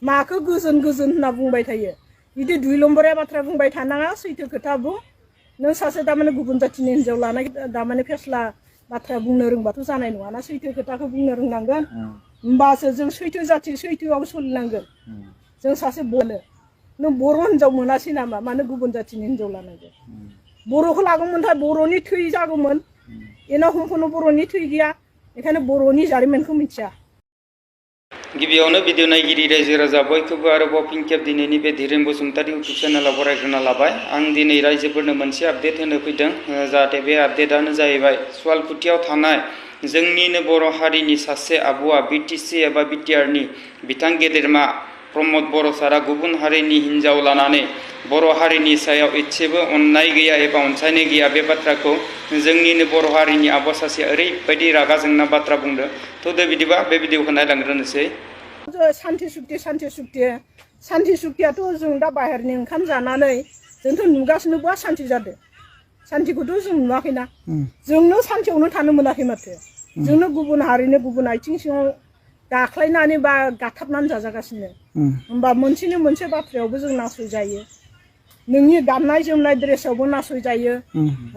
माखौ गोजोन गोजोन होनना बुंबाय थायो बिदि दुइ लम्बरिया बाथ्रा बुंबाय थानाङा सैथो खोथा बुं नों सासे दामाने गुबुन जाथिनि हिन्जाव लानाय दामाने फेस्ला बाथ्रा बुंनो रोंबाथ' जानाय नङाना सैथो खोथाखौ बुंनो रोंनांगोन होमबासो जों सैथो जाथि सैथोआव सोलिनांगोन जों सासे बोनो नों बर' हिन्जाव मोनासै नामा मानो गुबुन जाथिनि हिन्जाव लानांगौ बर'खौ लागौमोनथाय बर'नि थै जागौमोन एना हमखौनो बर'नि थै गैया बेखायनो बर'नि जारिमिनखौ मिथिया गिबियावनो भिडिअ नायगिरि रायजो राजा बयखौबो आरोबाव फिन खेब दिनैनि बे धीरेन बसुमतारी इउटुब चेनेलाव बरायग्रोना लाबाय आं दिनै रायजोफोरनो मोनसे आपडेट होनो फैदों जाहाथे बे आपडेटआनो जाहैबाय सुवालकुथियाव थानाय जोंनिनो बर' हारिनि सासे आब'आ बिटिसि एबा बिटिआरनि बिथां गेदेरमा प्रमद बर' सारा गुबुन हारिनि हिन्जाव लानानै बर' हारिनि सायाव एसेबो अननाय गैया एबा अनसायनाय गैया बे बाथ्राखौ जोंनिनो बर' हारिनि आब' सासे ओरैबायदि रागा जोंना बाथ्रा बुंदों थ' बिदिबा बे भिडिअखौ नायलांग्रोनोसै शान्ति सुक्तियाथ' जों दा बाहेरनि ओंखाम जानानै जोंथ' नुगासिनो बहा शान्ति जादों शान्तिखौथ' जों नुवाखैना जोंनो शान्तियावनो थानो मोनाखै माथो जोंनो गुबुन हारिनो गुबुन आथिं सिङाव गाख्लायनानै बा गाथाबनानै जाजागासिनो होमबा मोनसेनि मोनसे बाथ्रायावबो जों नासयजायो नोंनि गाननाय जोमनाय ड्रेसावबो नासयजायो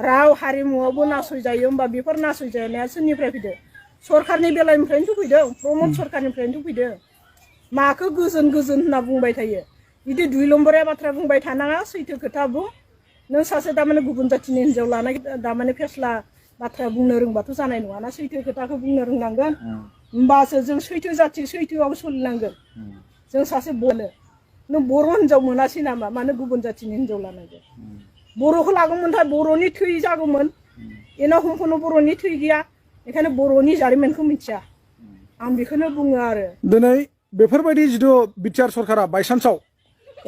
राव हारिमुआवबो नासयजायो होमबा बेफोर नासयजानाया सोरनिफ्राय फैदों सरकारनि बेलानिफ्रायनोथ' फैदों प्रमद सरकारनिफ्रायनोथ' फैदों माखौ गोजोन गोजोन होनना बुंबाय थायो बिदि दुइ लम्बरिया बाथ्रा बुंबाय थानाङा सैथो खोथा बुं नों सासे दामाने गुबुन जाथिनि हिन्जाव लानाय दामाने फेस्ला बाथ्रा बुंनो रोंबाथ' जानाय नङाना सैथो खोथाखौ बुंनो रोंनांगोन होमबासो जों सैथो जाथि सैथोआव सोलिनांगोन जों सासे बोनो नों बर' हिन्जाव मोनासै नामा मानो गुबुन जाथिनि हिन्जाव लानांगौ बर'खौ लागौमोनथाय बर'नि थै जागौमोन एना हमखौनो बर'नि थै गैया बेखायनो बर'नि जारिमिनखौ मिथिया आं बेखौनो बुङो आरो दिनै बेफोरबायदि जिथु बिटिआर सरकारा बायसान्सआव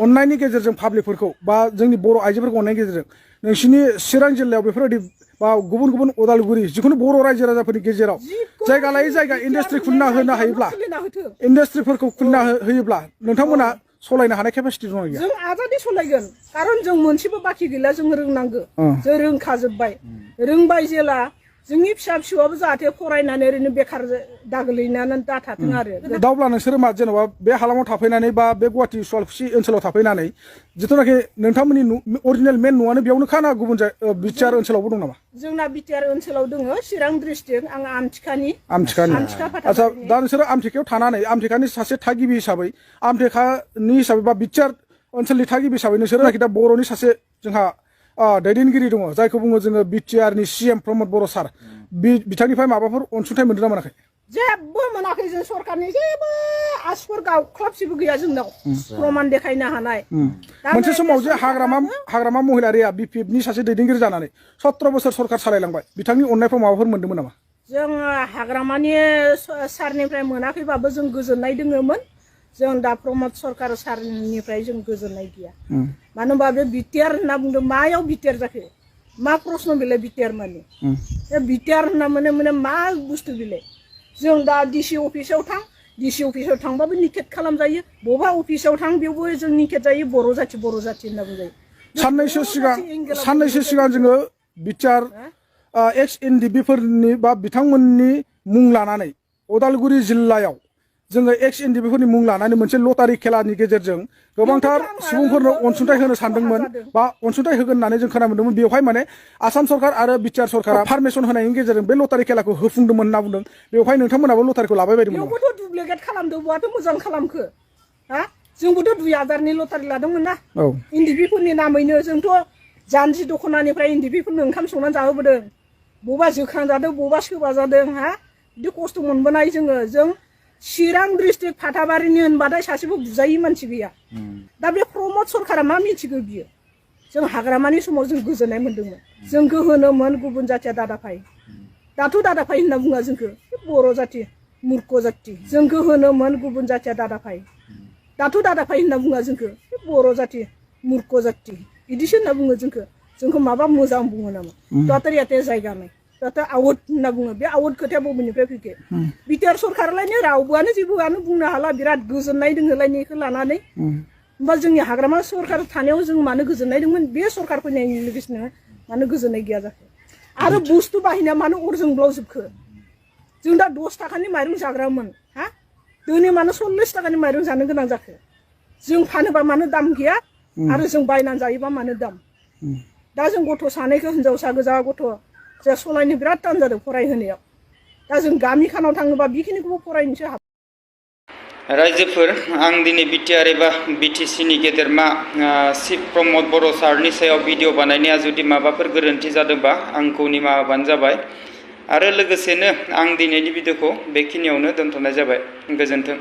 अननायनि गेजेरजों पाब्लिकफोरखौ बा जोंनि बर' आइजोफोरखौ अननायनि गेजेरजों नोंसिनि चिरां जिल्लायाव बेफोरबायदि बा गुबुन गुबुन उदालगुरि जिखुनु बर' रायजो राजाफोरनि गेजेराव जायगा लायै जायगा इन्डास्ट्रि खुलिना होनो हायोब्ला इन्डास्ट्रिफोरखौ खुलिना होयोब्ला नोंथांमोना सलायनो हानाय केपासिटि दं गैया जों आजादि सलायगोन कारन जों मोनसेबो बाखि गैला जों रोंनांगौ जों रोंखाजोब्बाय रोंबाय जेला जोंनि फिसा फिसौआबो जाहाथे फरायनानै ओरैनो बेखार दागोलैनानै दाथाथों आरो दावब्ला नोंसोरो मा जेनेबा बे हालामाव थाफैनानै बा बे गुवाहाटि सुवालकुसि ओनसोलाव थाफैनानै जिथुनाखि नोंथांमोननि अरिजिनेल मेन न'आनो बेयावनो खाना गुबुन बिटिआर ओनसोलावबो दं नामा जोंना बिटिआर ओनसोलाव दङ चिरां डिस्ट्रिक्ट आं आमथिखानि आच्छा दा नोंसोरो आमथिखायाव थानानै आमथिखानि सासे थागिबि हिसाबै आमथिखानि हिसाबै बा बिटिआर ओनसोलनि थागिबि हिसाबै नोंसोरो दा बर'नि सासे जोंहा दैदेनगिरि दङ जायखौ बुङो जोङो बिटिआरनि सिएम प्रमद बर' सार बिथांनिफ्राय माबाफोर अनसुंथाइ मोनदों ना मोनाखै जेबो मोनाखै जों सरकारनि जेबो आसफोर गावख्लाबसेबो गैया जोंनाव प्रमाण देखायनो हानाय मोनसे समाव जे हाग्रामा महिलारिया बिपिएफनि सासे दैदेनगिरि जानानै 17 बोसोर सरकार सालायलांबाय बिथांनि अननायफ्राव माबाफोर मोनदोंमोन नामा जों हाग्रामानि सारनिफ्राय मोनाखैबाबो जों गोजोननाय दङमोन जों दा प्रमद सरकार सारनिफ्राय जों गोजोननाय गैया मानो होनबा बे बिटिआर होनना बुंदों मायाव बिटिआर जाखो मा प्रश्न बेलाय बिटिआर माने बे बिटिआर होनना माने मा बुस्थु बेलाय जों दा डिसि अफिसाव थां डिसि अफिसाव थांबाबो निकेट खालामजायो बबेबा अफिसाव थां बेयावबो जों निकेट जायो बर' जाथि होनना बुंजायो साननैसो सिगां जोङो बिटिआर एक्स एनडिबिफोरनि बा बिथांमोननि मुं लानानै उदालगुरि जिल्लायाव जोङो एक्स एनडिबिफोरनि मुं लानानै मोनसे लटारि खेलानि गेजेरजों गोबांथार सुबुंफोरनो अनसुंथाइ होनो सानदोंमोन बा अनसुंथाइ होगोन होननानै जों खोनानो मोन्दोंमोन बेवहाय माने आसाम सरकार आरो बिटिआर सरकारा पारमिसन होनायनि गेजेरजों बे लटारि खेलाखौ होफुंदोंमोन होनना बुंदों बेवहाय नोंथांमोनाबो लटारिखौ लाबाय बायदोंमोन बेवबोथ' डुप्लिकेट खालामदों बहाथ' मोजां खालामखो हा जोंबोथ' 2000नि लटारि लादोंमोन ना एनडिबिफोरनि नामैनो जोंथ' जानजि दख'नानिफ्राय एनडिबिफोरनो ओंखाम संनानै जाहोबोदों बबेबा जोख्रां जादों बबेबा सोबा जादों हा बिदि खस्थ' मोनबोनाय जों चिरां डिस्ट्रिक्ट फाथाबारिनि होनबाथाय सासेबो बुजायै मानसि गैया दा बे प्रमद सरकारा मा मिथिगौ बियो जों हाग्रामानि समाव जों गोजोननाय मोन्दोंमोन जों गोहोनोमोन गुबुन जाथिया दादाफाय दाथ' दादाफाय होनना बुङा जोंखौ बर' जाथि मुर्ख जाथि जों गोहोनोमोन गुबुन जाथिया दादाफाय दाथ' दादाफाय होनना बुङा जोंखौ बर' जाथि मुर्ख जाथि बिदिसो होनना बुङो जोंखौ माबा मोजां बुङो नामा दाथ' याते जायगा नाय दाथ' आवट होनना बुङो बे आवट खोथाया बबेनिफ्राय फैखो बिटिआर सरकारलायनो रावबोआनो जेबोआनो बुंनो हाला बिराद गोजोननाय दङलायनो बेखौ लानानै होमबा जोंनि हाग्रामा सरकार थानायाव जों मानो गोजोननाय दंमोन बे सरकार फैनायनि लोगोसेनो मानो गोजोननाय गैया जाखो आरो बुस्थु बाहायनाया मानो अर जोंब्लावजोबखो जों दा 10 थाखानि माइरं जाग्रामोन हा दिनै मानो 40 थाखानि माइरं जानो गोनां जाखो जों फानोबा मानो दाम गैया आरो जों बायनानै जायोबा मानो दाम दा जों गथ' सानैखौ हिनजावसा गोजा गथ' जों सलायनो बिराद टान जादों फरायहोनायाव दा जों गामि खानाव थाङोबा बेखिनिखौबो फरायनोसो हाब रायजोफोर आं दिनै बिटिआर एबा बिटिसिनि गेदेरमा चिफ प्रमद बर' सारनि सायाव भिडिअ बानायनाया जुदि माबाफोर गोरोन्थि जादोंबा आंखौ निमाहा होबानो जाबाय आरो लोगोसेनो आं दिनैनि भिडिअखौ बेखिनियावनो दोनथ'नाय जाबाय गोजोन्थों।